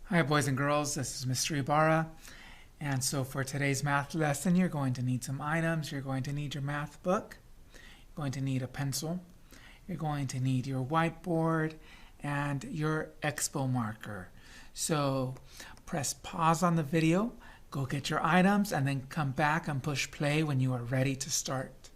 Hi boys and girls, this is Mr. Ibarra, and so for today's math lesson you're going to need some items. You're going to need your math book, you're going to need a pencil, you're going to need your whiteboard and your expo marker. So press pause on the video, go get your items, and then come back and push play when you are ready to start.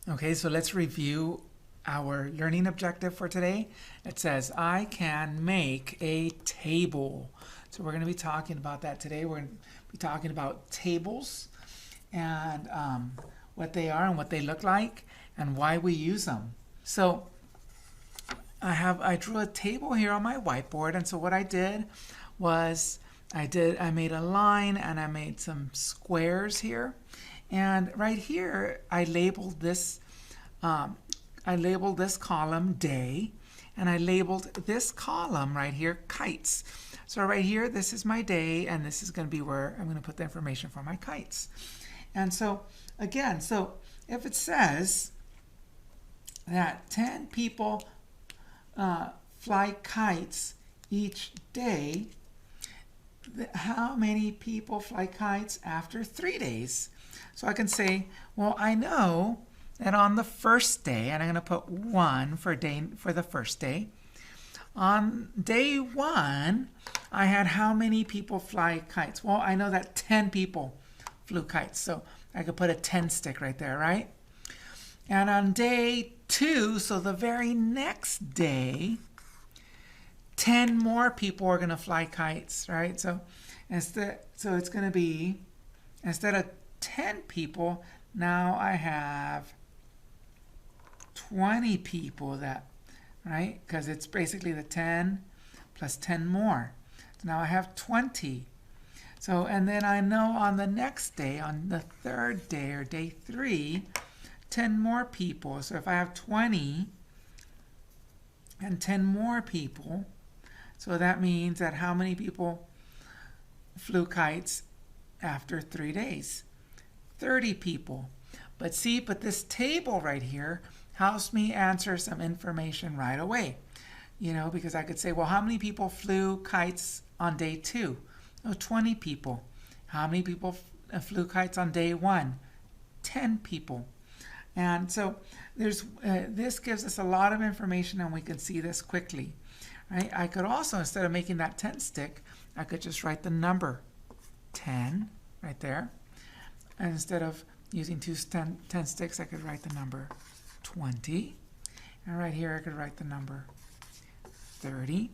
Okay, so let's review our learning objective for today. It says, I can make a table. So we're going to be talking about that today. We're going to be talking about tables and what they are and what they look like and why we use them. So I drew a table here on my whiteboard, and so what I did was I made a line and I made some squares here, and right here I labeled this column day, and I labeled this column right here kites. So right here, this is my day, and this is going to be where I'm going to put the information for my kites. And so again, so if it says that 10 people fly kites each day, how many people fly kites after 3 days? So I can say, well, I know that on the first day, and I'm going to put 1 for the first day. On day 1, I had how many people fly kites? Well, I know that 10 people flew kites, so I could put a 10 stick right there, right? And on day 2, so the very next day, 10 more people are going to fly kites, right? So it's going to be, instead of 10 people, now I have 20 people right? Because it's basically the 10 plus 10 more. So now I have 20. So, and then I know on the next day, on the third day or day 3, 10 more people. So if I have 20 and 10 more people, so that means that how many people flew kites after 3 days? 30 people. But see, this table right here helps me answer some information right away. You know, because I could say, well, how many people flew kites on day 2? Oh, 20 people. How many people flew kites on day 1? 10 people. And so this gives us a lot of information, and we can see this quickly. Right? I could also, instead of making that 10 stick, I could just write the number 10 right there. And instead of using 10 sticks, I could write the number 20. And right here, I could write the number 30,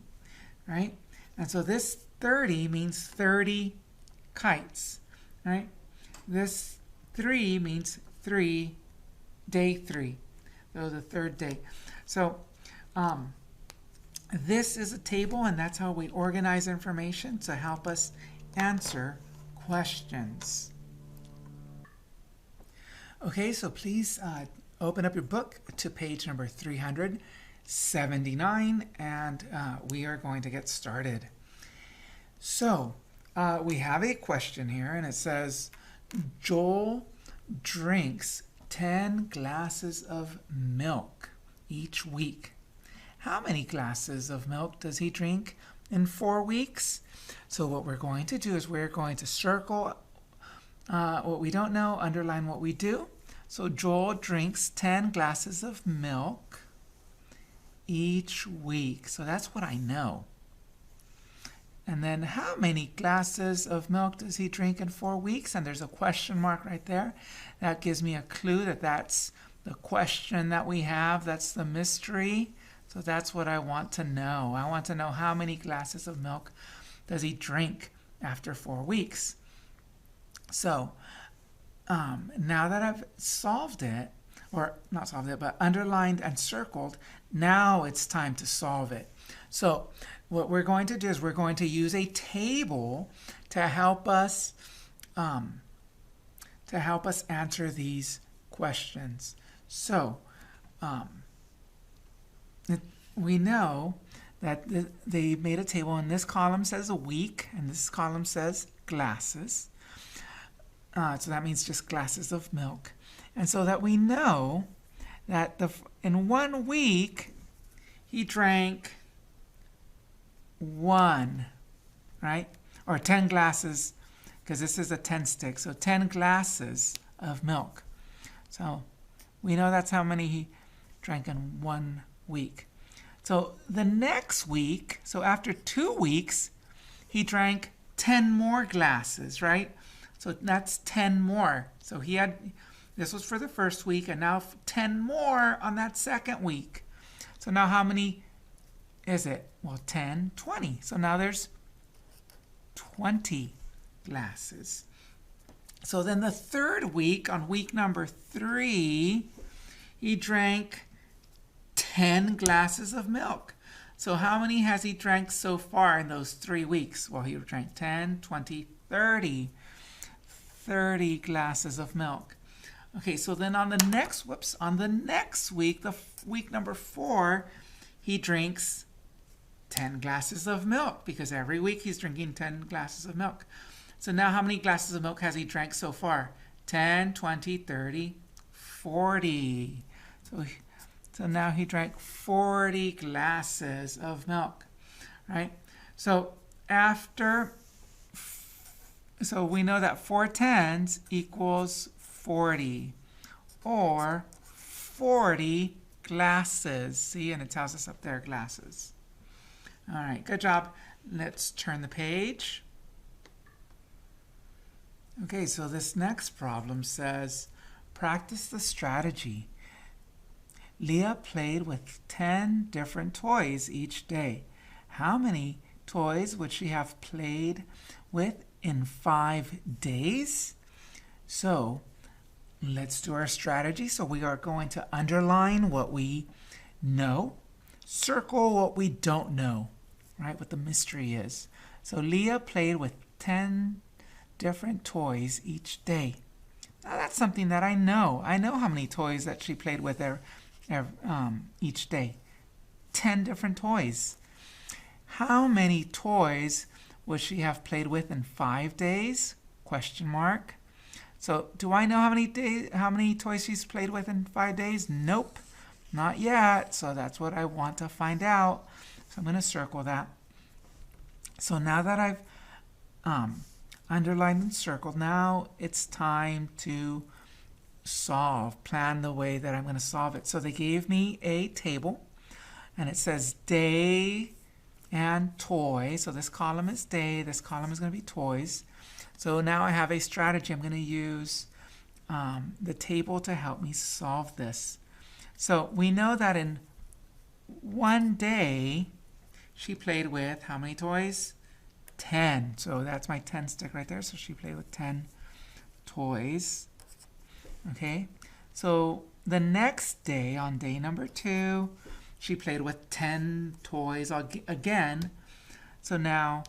right? And so this 30 means 30 kites, right? This 3 means day 3. So the third day. So this is a table, and that's how we organize information to help us answer questions. Okay, so please open up your book to page number 379, and we are going to get started. So we have a question here, and it says, Joel drinks 10 glasses of milk each week. How many glasses of milk does he drink in 4 weeks? So what we're going to do is we're going to circle what we don't know, underline what we do. So Joel drinks 10 glasses of milk each week. So that's what I know. And then how many glasses of milk does he drink in 4 weeks? And there's a question mark right there. That gives me a clue that that's the question that we have. That's the mystery. So that's what I want to know. I want to know how many glasses of milk does he drink after 4 weeks. So now that I've solved it, or not solved it, but underlined and circled, now it's time to solve it. So what we're going to do is we're going to use a table to help us answer these questions. So we know that they made a table, and this column says a week, and this column says glasses. So that means just glasses of milk. And so that we know that in 1 week, he drank 1, right? Or 10 glasses, because this is a 10 stick, so 10 glasses of milk. So we know that's how many he drank in 1 week. So the next week, so after 2 weeks, he drank 10 more glasses, right? So that's 10 more. So he had, this was for the first week, and now 10 more on that second week. So now how many is it? Well, 10, 20. So now there's 20 glasses. So then the third week, on week number 3, he drank 10 glasses of milk. So how many has he drank so far in those 3 weeks? Well, he drank 10, 20, 30. 30 glasses of milk. Okay, so then on the next, on the next week, the week number 4, he drinks 10 glasses of milk, because every week he's drinking 10 glasses of milk. So now how many glasses of milk has he drank so far? 10, 20, 30, 40. So now he drank 40 glasses of milk, right? So so we know that 4 10s equals 40, or 40 glasses. See, and it tells us up there, glasses. All right, good job. Let's turn the page. Okay, so this next problem says, practice the strategy. Leah played with 10 different toys each day. How many toys would she have played with in 5 days? So let's do our strategy. So we are going to underline what we know, circle what we don't know, right? What the mystery is. So Leah played with 10 different toys each day. Now that's something that I know. I know how many toys that she played with each day. 10 different toys. How many toys would she have played with in 5 days? Question mark. So do I know how many toys she's played with in 5 days? Nope, not yet. So that's what I want to find out. So I'm going to circle that. So now that I've underlined and circled, now it's time to plan the way that I'm going to solve it. So they gave me a table, and it says day and toy. So this column is day, this column is going to be toys. So now I have a strategy. I'm going to use the table to help me solve this. So we know that in 1 day, she played with how many toys? 10. So that's my 10 stick right there. So she played with 10 toys. Okay. So the next day, on day number 2, she played with 10 toys again. So now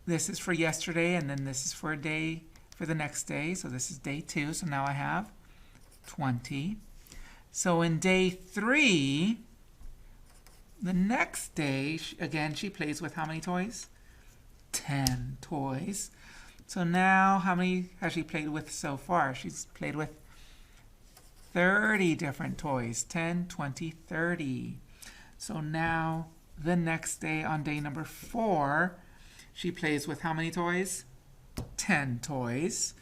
this is for yesterday, and then this is for the next day. So this is day 2. So now I have 20. So in day 3, the next day, again, she plays with how many toys? 10 toys. So now how many has she played with so far? She's played with 30 different toys. 10, 20, 30. So now the next day, on day number 4, she plays with how many toys? 10 toys.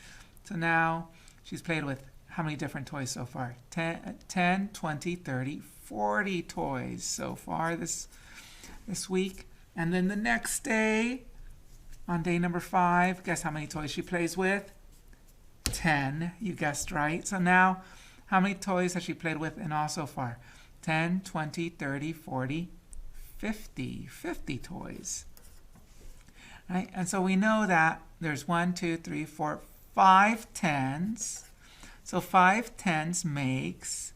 So now she's played with how many different toys so far? 10, 20, 30, 40 toys so far this week. And then the next day, on day number 5, guess how many toys she plays with? 10. You guessed right. So now, how many toys has she played with in all so far? 10, 20, 30, 40, 50. 50 toys. Right? And so we know that there's 1, 2, 3, 4, 5 10s. So 5 10s makes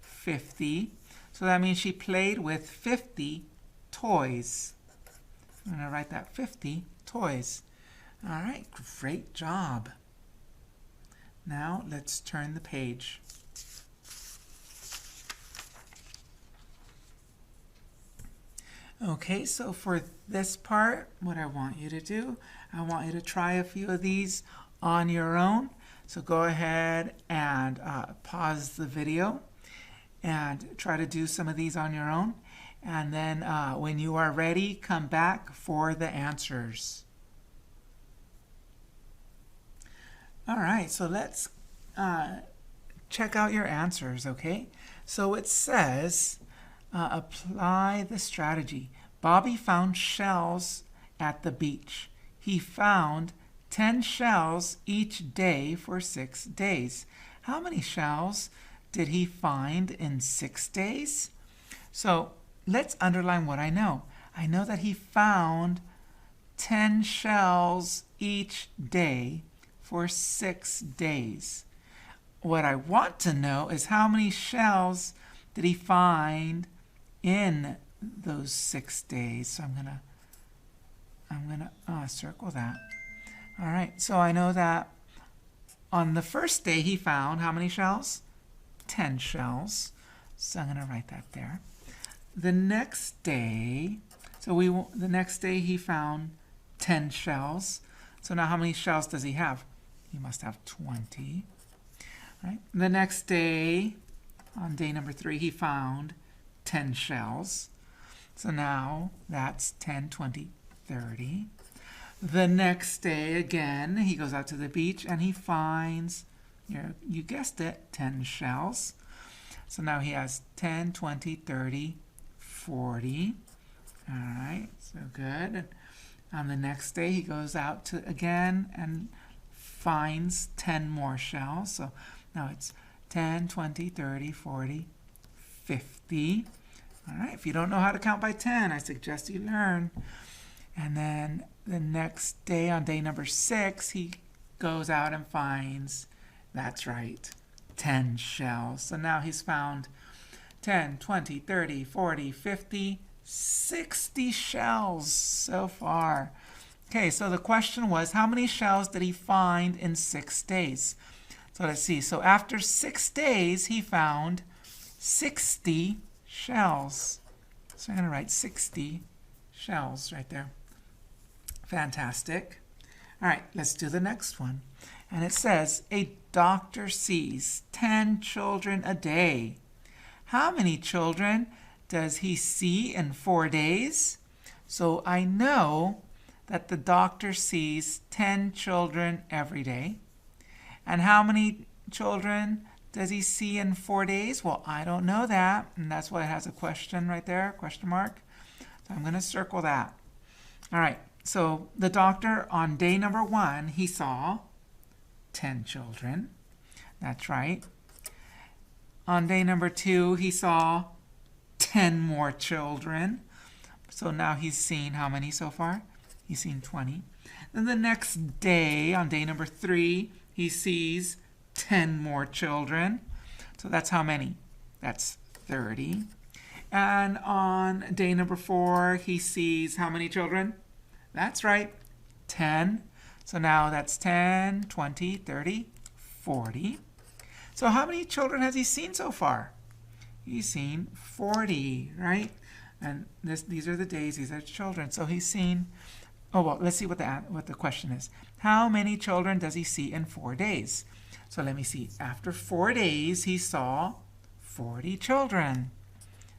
50. So that means she played with 50 toys. I'm going to write that 50 toys. All right, great job. Now let's turn the page. Okay, so for this part, what I want you to do, I want you to try a few of these on your own. So go ahead and pause the video and try to do some of these on your own. And then when you are ready, come back for the answers. All right, so let's check out your answers, okay? So it says, apply the strategy. Bobby found shells at the beach. He found 10 shells each day for 6 days. How many shells did he find in 6 days? So let's underline what I know. I know that he found 10 shells each day for 6 days. What I want to know is how many shells did he find in those 6 days. So I'm gonna circle that. All right, so I know that on the first day he found how many shells? 10 shells. So I'm gonna write that there. The next day, the next day he found 10 shells. So now how many shells does he have? He must have 20. Right? The next day, on day number 3, he found 10 shells. So now that's 10, 20, 30. The next day, again, he goes out to the beach and he finds, you guessed it, 10 shells. So now he has 10, 20, 30, 40. All right, so good. On the next day, he goes out to again and finds 10 more shells. So now it's 10, 20, 30, 40, 50. All right, if you don't know how to count by 10, I suggest you learn. And then the next day, on day number 6, he goes out and finds, that's right, 10 shells. So now he's found 10, 20, 30, 40, 50, 60 shells so far. Okay, so the question was, how many shells did he find in 6 days? So let's see. So after 6 days, he found 60 shells. So I'm going to write 60 shells right there. Fantastic. All right, let's do the next one. And it says, a doctor sees 10 children a day. How many children does he see in 4 days? So I know that the doctor sees 10 children every day. And how many children does he see in 4 days? Well, I don't know that, and that's why it has a question right there, question mark. So I'm going to circle that. All right, so the doctor on day number 1, he saw 10 children. That's right. On day number 2, he saw 10 more children. So now he's seen how many so far? He's seen 20. Then the next day, on day number 3, he sees 10 more children. So that's how many? That's 30. And on day number 4, he sees how many children? That's right, 10. So now that's 10, 20, 30, 40. So how many children has he seen so far? He's seen 40, right? And these are the days, these are children. So he's seen, oh, well, let's see what the question is. How many children does he see in 4 days? So let me see. After 4 days, he saw 40 children.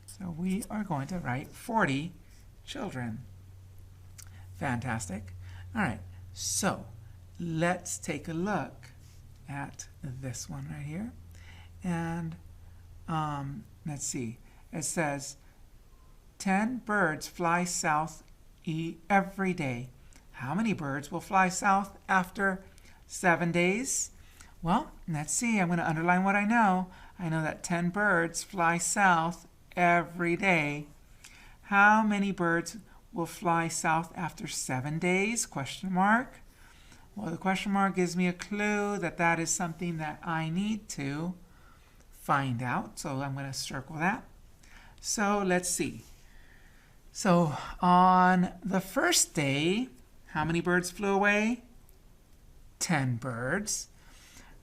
So we are going to write 40 children. Fantastic. All right, so let's take a look at this one right here. And let's see. It says, 10 birds fly south every day. How many birds will fly south after 7 days? Well, let's see. I'm going to underline what I know. I know that 10 birds fly south every day. How many birds will fly south after 7 days? Question mark. Well, the question mark gives me a clue that that is something that I need to find out. So I'm going to circle that. So let's see. So on the first day, how many birds flew away? 10 birds.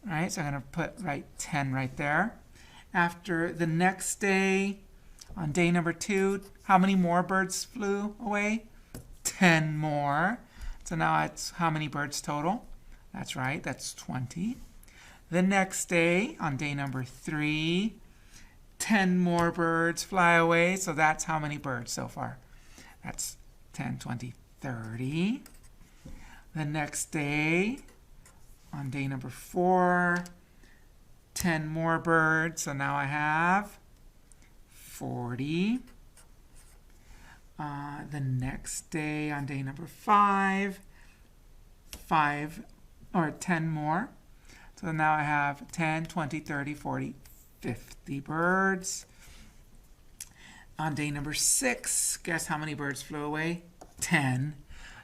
All right, so I'm going to write 10 right there. After the next day, on day number 2, how many more birds flew away? 10 more. So now it's how many birds total? That's right, that's 20. The next day, on day number 3, 10 more birds fly away. So that's how many birds so far. That's 10, 20, 30. The next day, on day number 4, 10 more birds. So now I have 40. The next day, on day number 5, 10 more. So now I have 10, 20, 30, 40, 50 birds. On day number 6, guess how many birds flew away? 10.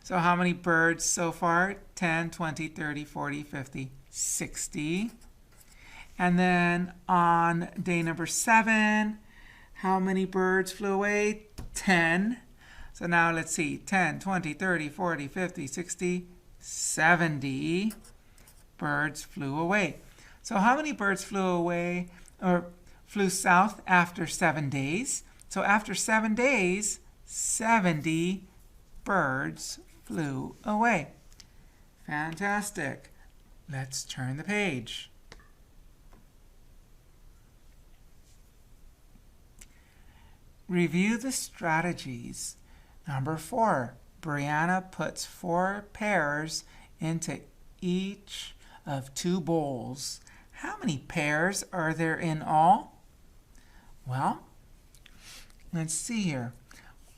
So how many birds so far? 10, 20, 30, 40, 50, 60. And then on day number 7, how many birds flew away? 10. So now let's see. 10, 20, 30, 40, 50, 60, 70 birds flew away. So how many birds flew away or flew south after 7 days? So after 7 days, 70 birds flew away. Fantastic. Let's turn the page. Review the strategies. Number 4, Brianna puts 4 pears into each of 2 bowls. How many pears are there in all? Well, let's see here.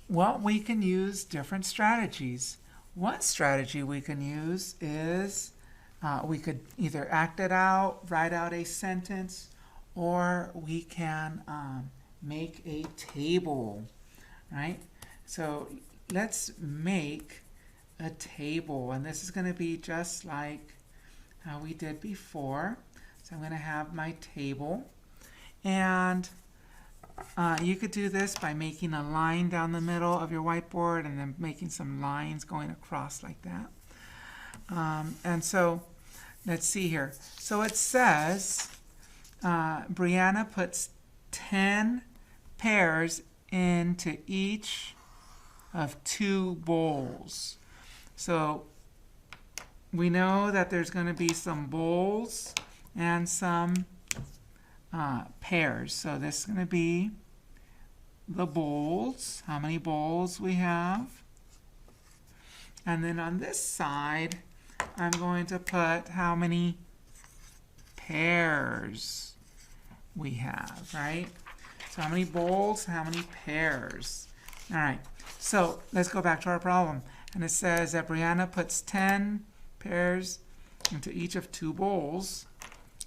Well, we can use different strategies. One strategy we can use is we could either act it out, write out a sentence, or we can make a table, right? So let's make a table, and this is going to be just like how we did before. So I'm going to have my table, and you could do this by making a line down the middle of your whiteboard and then making some lines going across like that. And so let's see here. So it says Brianna puts 10 pears into each of 2 bowls. So we know that there's going to be some bowls and some pears. So this is going to be the bowls, how many bowls we have. And then on this side, I'm going to put how many pears we have, right? So how many bowls, how many pears? All right, so let's go back to our problem. And it says that Brianna puts 10 pears into each of 2 bowls.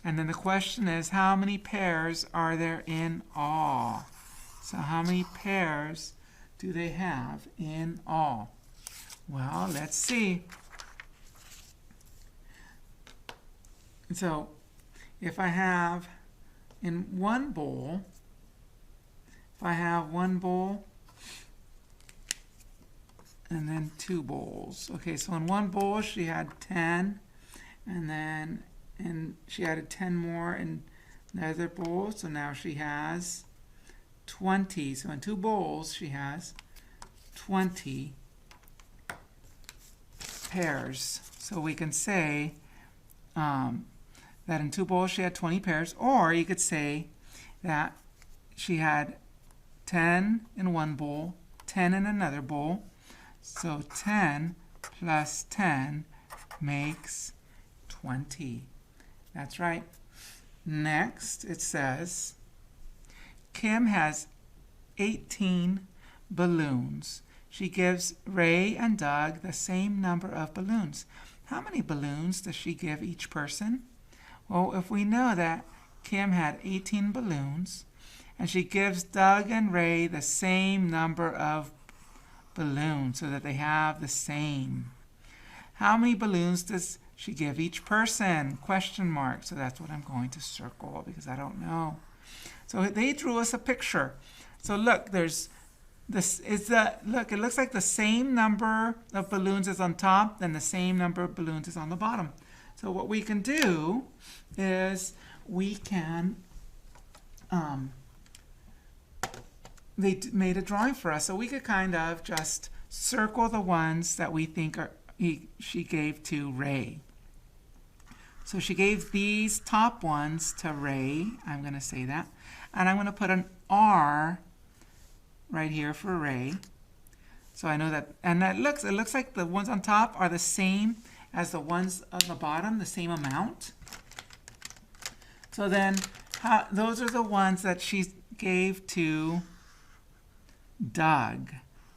And then the question is, how many pears are there in all? So how many pears do they have in all? Well, let's see. So if I have in one bowl, and then 2 bowls. Okay, so in one bowl she had 10, and she added 10 more in the other bowl, so now she has 20. So in 2 bowls she has 20 pears. So we can say that in 2 bowls she had 20 pears, or you could say that she had 10 in one bowl, 10 in another bowl. So 10 plus 10 makes 20. That's right. Next, it says, Kim has 18 balloons. She gives Ray and Doug the same number of balloons. How many balloons does she give each person? Well, if we know that Kim had 18 balloons, and she gives Doug and Ray the same number of balloons so that they have the same. How many balloons does she give each person? Question mark. So that's what I'm going to circle because I don't know. So they drew us a picture. So look, there's this is look, it looks like the same number of balloons is on top and the same number of balloons is on the bottom. So what we can do is we can they made a drawing for us, so we could kind of just circle the ones that we think she gave to Ray. So she gave these top ones to Ray. I'm going to say that. and I'm going to put an R right here for Ray. So I know that, and it looks like the ones on top are the same as the ones on the bottom, the same amount. So then those are the ones that she gave to Doug.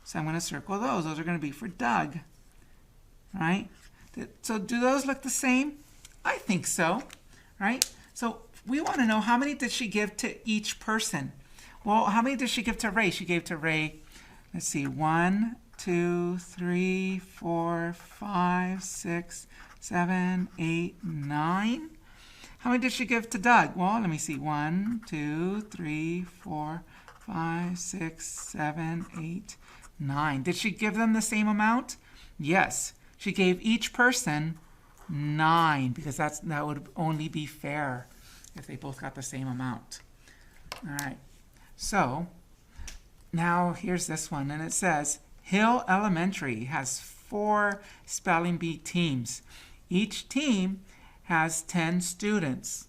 So I'm going to circle those. Those are going to be for Doug. All right? So do those look the same? I think so. Right? So we want to know, how many did she give to each person? Well, how many did she give to Ray? She gave to Ray, let's see, 1, 2, 3, 4, 5, 6, 7, 8, 9. How many did she give to Doug? Well, let me see. 1, 2, 3, 4, 5, 6, 7, 8, 9. Did she give them the same amount? Yes. She gave each person 9, because that would only be fair if they both got the same amount. All right. So now here's this one, and it says Hill Elementary has 4 spelling bee teams. Each team has 10 students.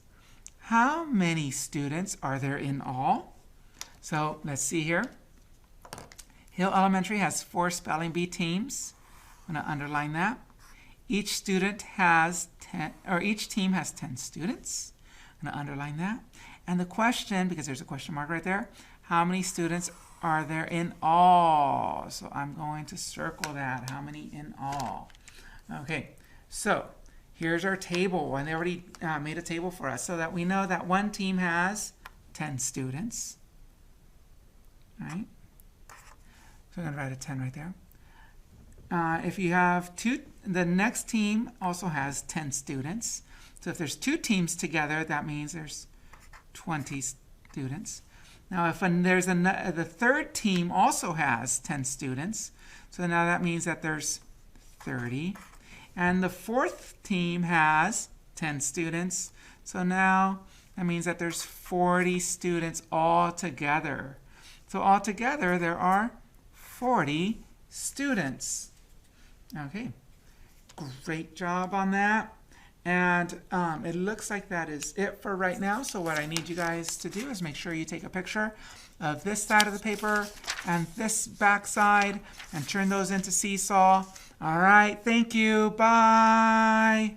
How many students are there in all? So let's see here. Hill Elementary has 4 spelling bee teams. I'm going to underline that. Each team has 10 students. I'm going to underline that. And the question, because there's a question mark right there, how many students are there in all? So I'm going to circle that. How many in all? Okay, so here's our table, and they already made a table for us so that we know that one team has 10 students. All right? So I'm going to write a 10 right there. If you have two, the next team also has 10 students. So if there's 2 teams together, that means there's 20 students. Now if the third team also has 10 students, so now that means that there's 30. And the fourth team has 10 students, so now that means that there's 40 students all together. So all together there are 40 students. Okay, great job on that. And it looks like that is it for right now. So what I need you guys to do is make sure you take a picture of this side of the paper and this back side and turn those into Seesaw. All right, thank you. Bye.